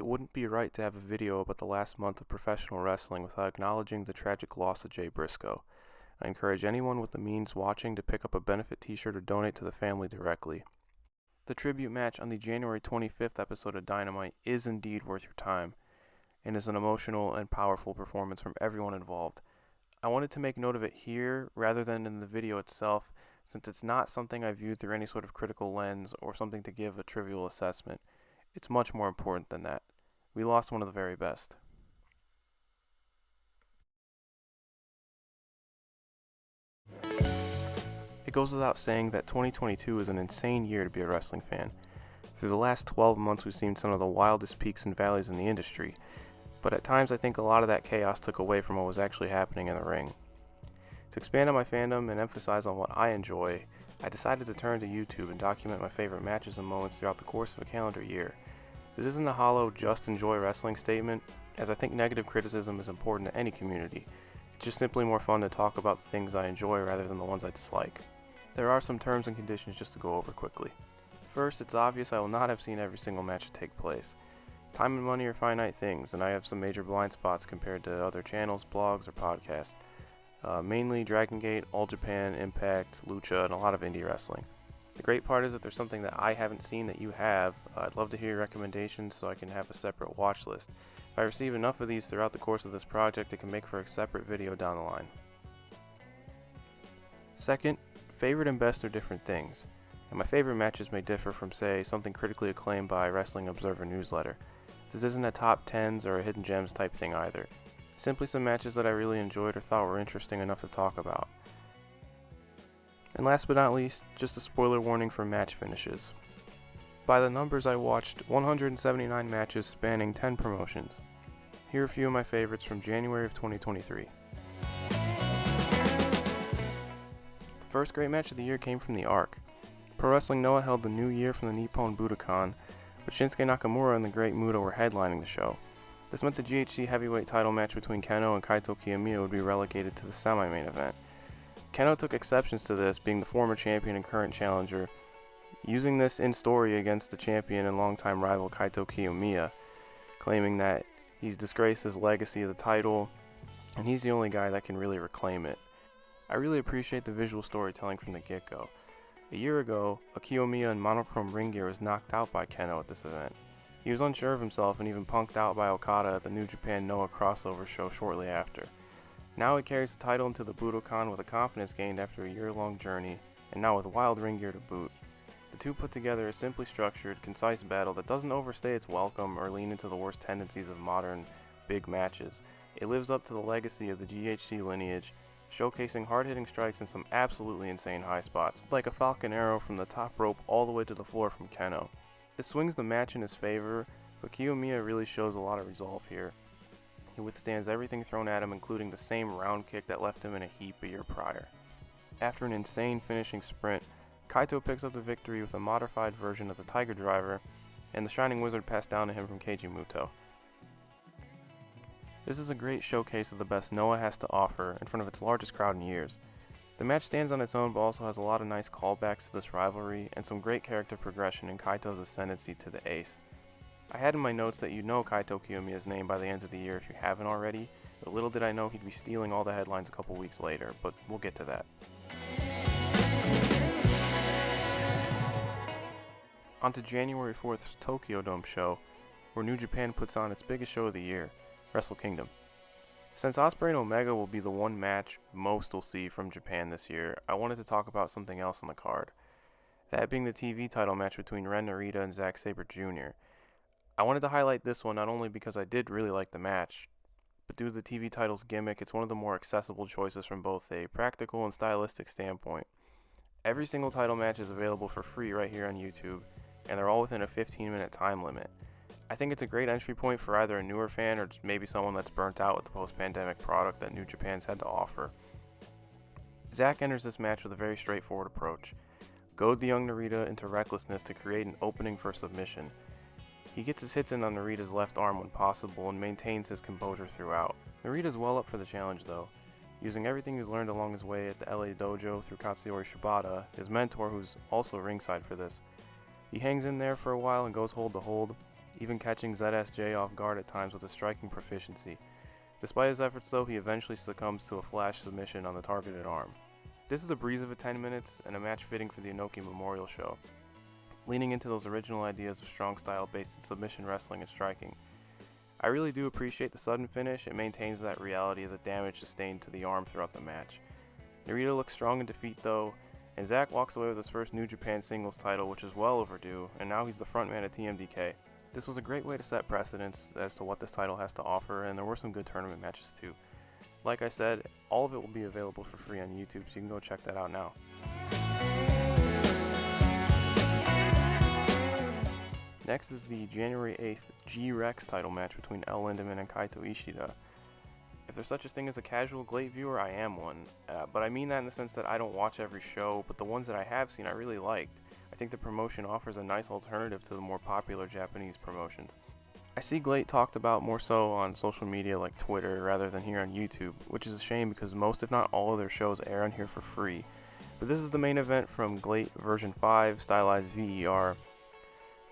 it wouldn't be right to have a video about the last month of professional wrestling without acknowledging the tragic loss of Jay Briscoe. I encourage anyone with the means watching to pick up a benefit t-shirt or donate to the family directly. The tribute match on the January 25th episode of Dynamite is indeed worth your time, and is an emotional and powerful performance from everyone involved. I wanted to make note of it here rather than in the video itself, since it's not something I viewed through any sort of critical lens or something to give a trivial assessment. It's much more important than that. We lost one of the very best. It goes without saying that 2022 is an insane year to be a wrestling fan. Through the last 12 months we've seen some of the wildest peaks and valleys in the industry, but at times I think a lot of that chaos took away from what was actually happening in the ring. To expand on my fandom and emphasize on what I enjoy, I decided to turn to YouTube and document my favorite matches and moments throughout the course of a calendar year. This isn't a hollow, just enjoy wrestling statement, as I think negative criticism is important to any community. It's just simply more fun to talk about the things I enjoy rather than the ones I dislike. There are some terms and conditions just to go over quickly. First, it's obvious I will not have seen every single match that take place. Time and money are finite things, and I have some major blind spots compared to other channels, blogs, or podcasts. Mainly Dragon Gate, All Japan, Impact, Lucha, and a lot of indie wrestling. The great part is that there's something that I haven't seen that you have. I'd love to hear your recommendations so I can have a separate watch list. If I receive enough of these throughout the course of this project, it can make for a separate video down the line. Second, favorite and best are different things, and my favorite matches may differ from, say, something critically acclaimed by Wrestling Observer newsletter. This isn't a top 10s or a hidden gems type thing either. Simply some matches that I really enjoyed or thought were interesting enough to talk about. And last but not least, just a spoiler warning for match finishes. By the numbers, I watched 179 matches spanning 10 promotions. Here are a few of my favorites from January of 2023. The first great match of the year came from the Arc. Pro Wrestling Noah held the new year from the Nippon Budokan, but Shinsuke Nakamura and the Great Muta were headlining the show. This meant the GHC heavyweight title match between Kenoh and Kaito Kiyomiya would be relegated to the semi-main event. Kenoh took exceptions to this, being the former champion and current challenger, using this in story against the champion and longtime rival Kaito Kiyomiya, claiming that he's disgraced his legacy of the title, and he's the only guy that can really reclaim it. I really appreciate the visual storytelling from the get-go. A year ago, a Kiyomiya in monochrome ring gear was knocked out by Kenoh at this event. He was unsure of himself and even punked out by Okada at the New Japan Noah crossover show shortly after. Now he carries the title into the Budokan with a confidence gained after a year-long journey, and now with wild ring gear to boot. The two put together a simply structured, concise battle that doesn't overstay its welcome or lean into the worst tendencies of modern, big matches. It lives up to the legacy of the GHC lineage, showcasing hard-hitting strikes and some absolutely insane high spots, like a falcon arrow from the top rope all the way to the floor from Kenoh. This swings the match in his favor, but Kiyomiya really shows a lot of resolve here. He withstands everything thrown at him, including the same round kick that left him in a heap a year prior. After an insane finishing sprint, Kaito picks up the victory with a modified version of the Tiger Driver, and the Shining Wizard passed down to him from Keiji Muto. This is a great showcase of the best Noah has to offer in front of its largest crowd in years. The match stands on its own but also has a lot of nice callbacks to this rivalry and some great character progression in Kaito's ascendancy to the ace. I had in my notes that you know Kaito Kiyomiya's name by the end of the year if you haven't already, but little did I know he'd be stealing all the headlines a couple weeks later, but we'll get to that. On to January 4th's Tokyo Dome show, where New Japan puts on its biggest show of the year, Wrestle Kingdom. Since Ospreay and Omega will be the one match most will see from Japan this year, I wanted to talk about something else on the card. That being the TV title match between Ren Narita and Zack Sabre Jr. I wanted to highlight this one not only because I did really like the match, but due to the TV title's gimmick, it's one of the more accessible choices from both a practical and stylistic standpoint. Every single title match is available for free right here on YouTube, and they're all within a 15-minute time limit. I think it's a great entry point for either a newer fan or just maybe someone that's burnt out with the post-pandemic product that New Japan's had to offer. Zack enters this match with a very straightforward approach. Goad the young Narita into recklessness to create an opening for submission. He gets his hits in on Narita's left arm when possible and maintains his composure throughout. Narita's well up for the challenge though, using everything he's learned along his way at the LA Dojo through Katsuyori Shibata, his mentor who's also ringside for this. He hangs in there for a while and goes hold to hold, even catching ZSJ off guard at times with his striking proficiency. Despite his efforts though, he eventually succumbs to a flash submission on the targeted arm. This is a breeze of a 10 minutes and a match fitting for the Inoki Memorial Show, leaning into those original ideas of strong style based in submission wrestling and striking. I really do appreciate the sudden finish. It maintains that reality of the damage sustained to the arm throughout the match. Narita looks strong in defeat though, and Zack walks away with his first New Japan singles title, which is well overdue, and now he's the frontman at TMDK. This was a great way to set precedence as to what this title has to offer, and there were some good tournament matches too. Like I said, all of it will be available for free on YouTube, so you can go check that out now. Next is the January 8th G-Rex title match between Lindaman and Kaito Ishida. If there's such a thing as a casual GLEAT viewer, I am one, but I mean that in the sense that I don't watch every show, but the ones that I have seen I really liked. I think the promotion offers a nice alternative to the more popular Japanese promotions. I see GLEAT talked about more so on social media like Twitter rather than here on YouTube, which is a shame because most if not all of their shows air on here for free. But this is the main event from GLEAT version 5, stylized VER,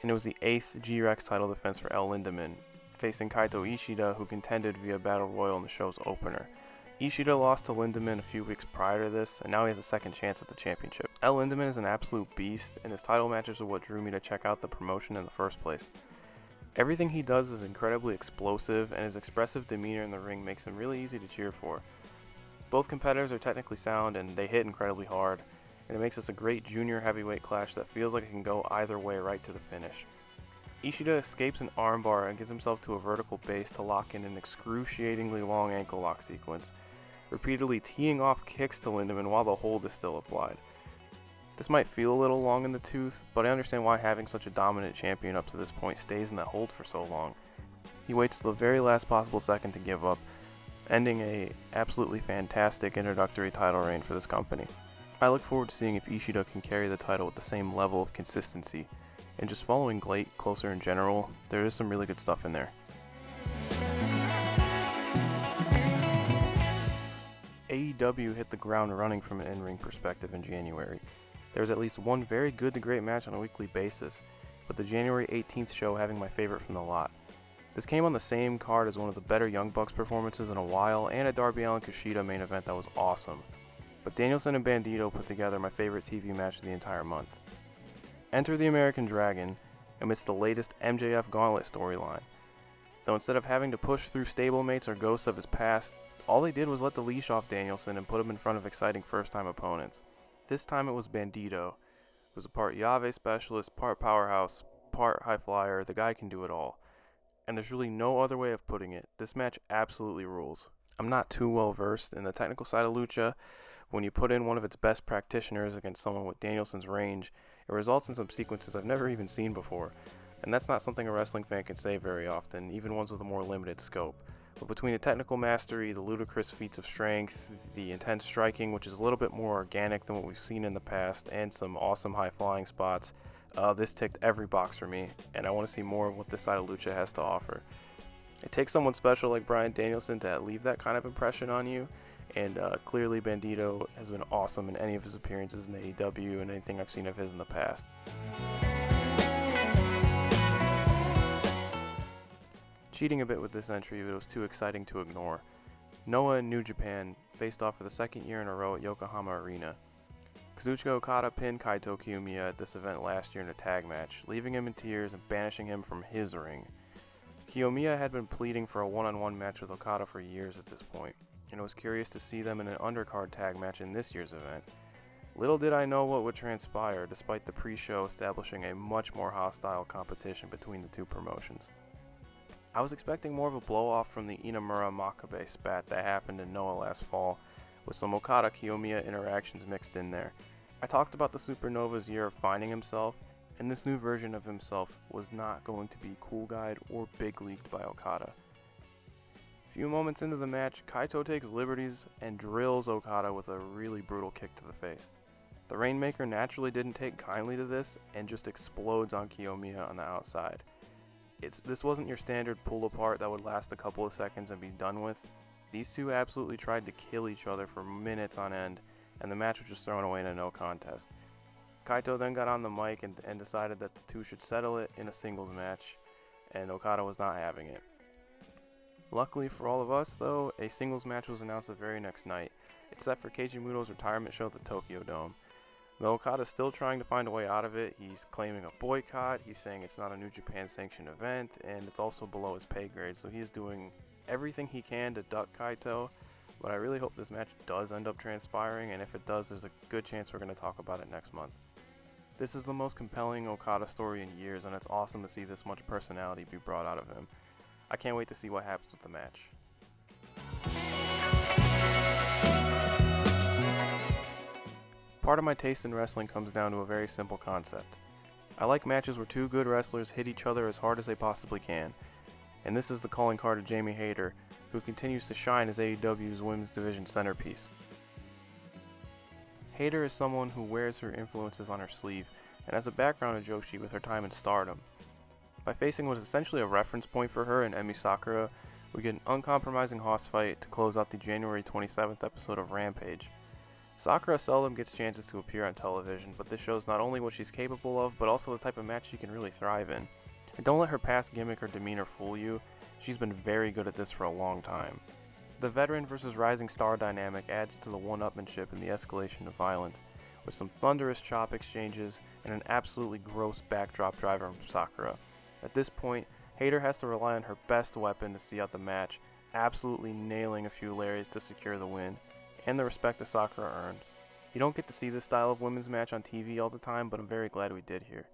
and it was the 8th G-Rex title defense for Lindaman, facing Kaito Ishida, who contended via Battle Royal in the show's opener. Ishida lost to Lindaman a few weeks prior to this, and now he has a second chance at the championship. Lindaman is an absolute beast, and his title matches are what drew me to check out the promotion in the first place. Everything he does is incredibly explosive, and his expressive demeanor in the ring makes him really easy to cheer for. Both competitors are technically sound, and they hit incredibly hard, and it makes this a great junior heavyweight clash that feels like it can go either way right to the finish. Ishida escapes an armbar and gives himself to a vertical base to lock in an excruciatingly long ankle lock sequence, repeatedly teeing off kicks to Lindaman while the hold is still applied. This might feel a little long in the tooth, but I understand why having such a dominant champion up to this point stays in that hold for so long. He waits till the very last possible second to give up, ending a absolutely fantastic introductory title reign for this company. I look forward to seeing if Ishida can carry the title with the same level of consistency, and just following GLEAT closer in general, there is some really good stuff in there. AEW hit the ground running from an in-ring perspective in January. There was at least one very good to great match on a weekly basis, with the January 18th show having my favorite from the lot. This came on the same card as one of the better Young Bucks performances in a while, and a Darby Allin Kushida main event that was awesome. But Danielson and Bandido put together my favorite TV match of the entire month. Enter the American Dragon amidst the latest MJF Gauntlet storyline. Though instead of having to push through stablemates or ghosts of his past, all they did was let the leash off Danielson and put him in front of exciting first-time opponents. This time it was Bandido, who was a part Yave specialist, part powerhouse, part high flyer. The guy can do it all. And there's really no other way of putting it. This match absolutely rules. I'm not too well versed in the technical side of Lucha. When you put in one of its best practitioners against someone with Danielson's range, it results in some sequences I've never even seen before. And that's not something a wrestling fan can say very often, even ones with a more limited scope. But between the technical mastery, the ludicrous feats of strength, the intense striking, which is a little bit more organic than what we've seen in the past, and some awesome high-flying spots, this ticked every box for me, and I want to see more of what this side of Lucha has to offer. It takes someone special like Bryan Danielson to leave that kind of impression on you, and clearly Bandido has been awesome in any of his appearances in AEW and anything I've seen of his in the past. Cheating a bit with this entry, but it was too exciting to ignore. Noah and New Japan faced off for the second year in a row at Yokohama Arena. Kazuchika Okada pinned Kaito Kiyomiya at this event last year in a tag match, leaving him in tears and banishing him from his ring. Kiyomiya had been pleading for a one-on-one match with Okada for years at this point, and I was curious to see them in an undercard tag match in this year's event. Little did I know what would transpire, despite the pre-show establishing a much more hostile competition between the two promotions. I was expecting more of a blow-off from the Inamura Makabe spat that happened in Noah last fall, with some Okada Kiyomiya interactions mixed in there. I talked about the Supernova's year of finding himself, and this new version of himself was not going to be cool guyed or big leagued by Okada. A few moments into the match, Kaito takes liberties and drills Okada with a really brutal kick to the face. The Rainmaker naturally didn't take kindly to this and just explodes on Kiyomiya on the outside. This wasn't your standard pull apart that would last a couple of seconds and be done with. These two absolutely tried to kill each other for minutes on end, and the match was just thrown away in a no contest. Kaito then got on the mic and decided that the two should settle it in a singles match, and Okada was not having it. Luckily for all of us, though, a singles match was announced the very next night. It's set for Keiji Muto's retirement show at the Tokyo Dome. Though Okada's still trying to find a way out of it, he's claiming a boycott, he's saying it's not a New Japan sanctioned event, and it's also below his pay grade, so he's doing everything he can to duck Kaito, but I really hope this match does end up transpiring, and if it does, there's a good chance we're going to talk about it next month. This is the most compelling Okada story in years, and it's awesome to see this much personality be brought out of him. I can't wait to see what happens with the match. Part of my taste in wrestling comes down to a very simple concept. I like matches where two good wrestlers hit each other as hard as they possibly can, and this is the calling card of Jamie Hayter, who continues to shine as AEW's women's division centerpiece. Hayter is someone who wears her influences on her sleeve, and has a background in Joshi with her time in Stardom. By facing what is essentially a reference point for her in Emi Sakura, we get an uncompromising hoss fight to close out the January 27th episode of Rampage. Sakura seldom gets chances to appear on television, but this shows not only what she's capable of, but also the type of match she can really thrive in. And don't let her past gimmick or demeanor fool you, she's been very good at this for a long time. The veteran versus rising star dynamic adds to the one-upmanship and the escalation of violence, with some thunderous chop exchanges and an absolutely gross backdrop driver from Sakura. At this point, Hayter has to rely on her best weapon to see out the match, absolutely nailing a few lariats to secure the win, and the respect that Sakura earned. You don't get to see this style of women's match on TV all the time, but I'm very glad we did here.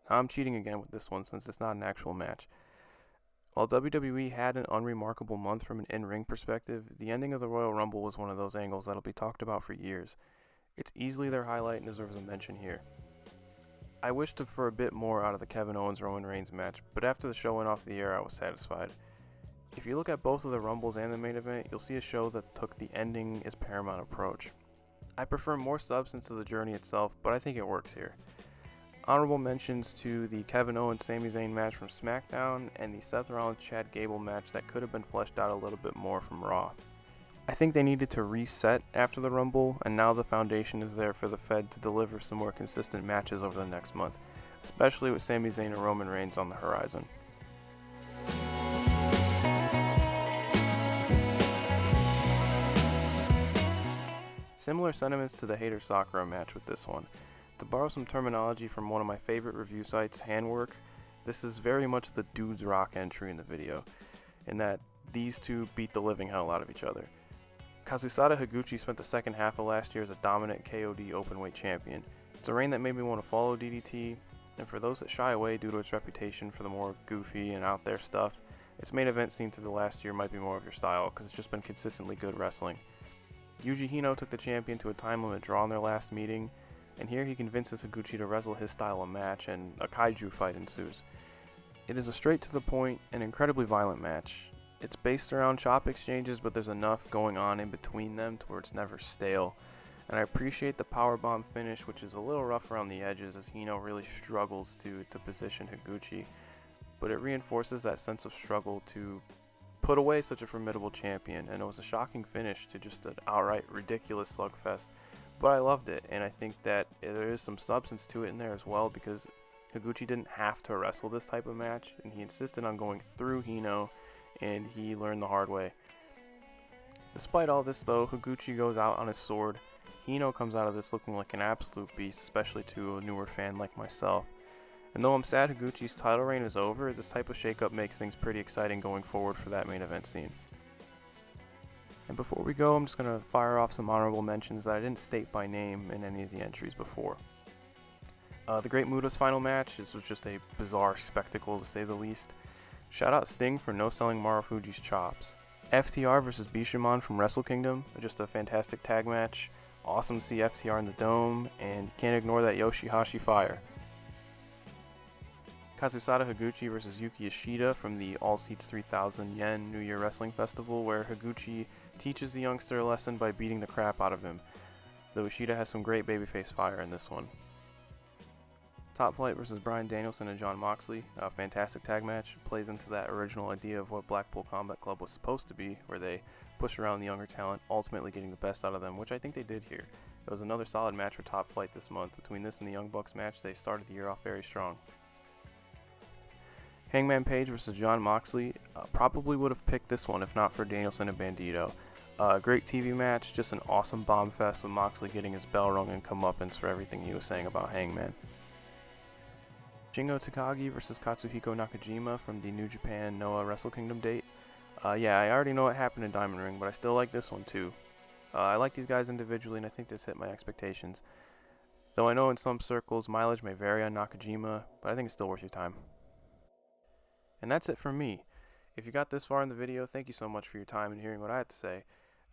I'm cheating again with this one since it's not an actual match. While WWE had an unremarkable month from an in-ring perspective, the ending of the Royal Rumble was one of those angles that'll be talked about for years. It's easily their highlight and deserves a mention here. I wished for a bit more out of the Kevin Owens-Roman Reigns match, but after the show went off the air, I was satisfied. If you look at both of the Rumbles and the main event, you'll see a show that took the ending as paramount approach. I prefer more substance to the journey itself, but I think it works here. Honorable mentions to the Kevin Owens-Sami Zayn match from SmackDown and the Seth Rollins-Chad Gable match that could have been fleshed out a little bit more from Raw. I think they needed to reset after the Rumble, and now the foundation is there for the Fed to deliver some more consistent matches over the next month, especially with Sami Zayn and Roman Reigns on the horizon. Similar sentiments to the Hayter-Sakura match with this one. To borrow some terminology from one of my favorite review sites, Handwork, this is very much the Dudes Rock entry in the video, in that these two beat the living hell out of each other. Kazusada Higuchi spent the second half of last year as a dominant KOD openweight champion. It's a reign that made me want to follow DDT, and for those that shy away due to its reputation for the more goofy and out there stuff, its main event scene through the last year might be more of your style, because it's just been consistently good wrestling. Yuji Hino took the champion to a time limit draw in their last meeting, and here he convinces Higuchi to wrestle his style of match, and a kaiju fight ensues. It is a straight to the point and incredibly violent match. It's based around chop exchanges, but there's enough going on in between them to where it's never stale. And I appreciate the powerbomb finish, which is a little rough around the edges as Hino really struggles to position Higuchi. But it reinforces that sense of struggle to put away such a formidable champion, and it was a shocking finish to just an outright ridiculous slugfest. But I loved it, and I think that there is some substance to it in there as well, because Higuchi didn't have to wrestle this type of match, and he insisted on going through Hino, and he learned the hard way. Despite all this though, Higuchi goes out on his sword. Hino comes out of this looking like an absolute beast, especially to a newer fan like myself. And though I'm sad Higuchi's title reign is over, this type of shakeup makes things pretty exciting going forward for that main event scene. And before we go, I'm just going to fire off some honorable mentions that I didn't state by name in any of the entries before. The Great Muta's final match, this was just a bizarre spectacle to say the least. Shout out Sting for no-selling Marufuji's chops. FTR vs Bishamon from Wrestle Kingdom, just a fantastic tag match. Awesome to see FTR in the Dome, and can't ignore that Yoshihashi fire. Kazusada Higuchi vs Yuki Ishida from the All Seats 3,000 Yen New Year Wrestling Festival, where Higuchi teaches the youngster a lesson by beating the crap out of him, though Ishida has some great babyface fire in this one. Top Flight vs Bryan Danielson and Jon Moxley, a fantastic tag match, plays into that original idea of what Blackpool Combat Club was supposed to be, where they push around the younger talent, ultimately getting the best out of them, which I think they did here. It was another solid match for Top Flight this month. Between this and the Young Bucks match, they started the year off very strong. Hangman Page vs. Jon Moxley. Probably would have picked this one if not for Danielson and Bandido. Great TV match, just an awesome bomb fest with Moxley getting his bell rung and comeuppance for everything he was saying about Hangman. Shingo Takagi vs. Katsuhiko Nakajima from the New Japan Noah Wrestle Kingdom date. Yeah, I already know what happened in Diamond Ring, but I still like this one too. I like these guys individually, and I think this hit my expectations. Though I know in some circles mileage may vary on Nakajima, but I think it's still worth your time. And that's it for me. If you got this far in the video, thank you so much for your time and hearing what I had to say.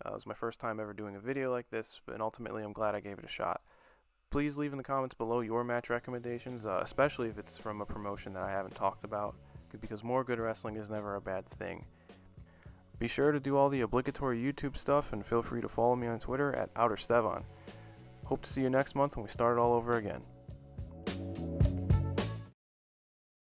It was my first time ever doing a video like this, and ultimately I'm glad I gave it a shot. Please leave in the comments below your match recommendations, especially if it's from a promotion that I haven't talked about, because more good wrestling is never a bad thing. Be sure to do all the obligatory YouTube stuff, and feel free to follow me on Twitter at OuterStevon. Hope to see you next month when we start it all over again.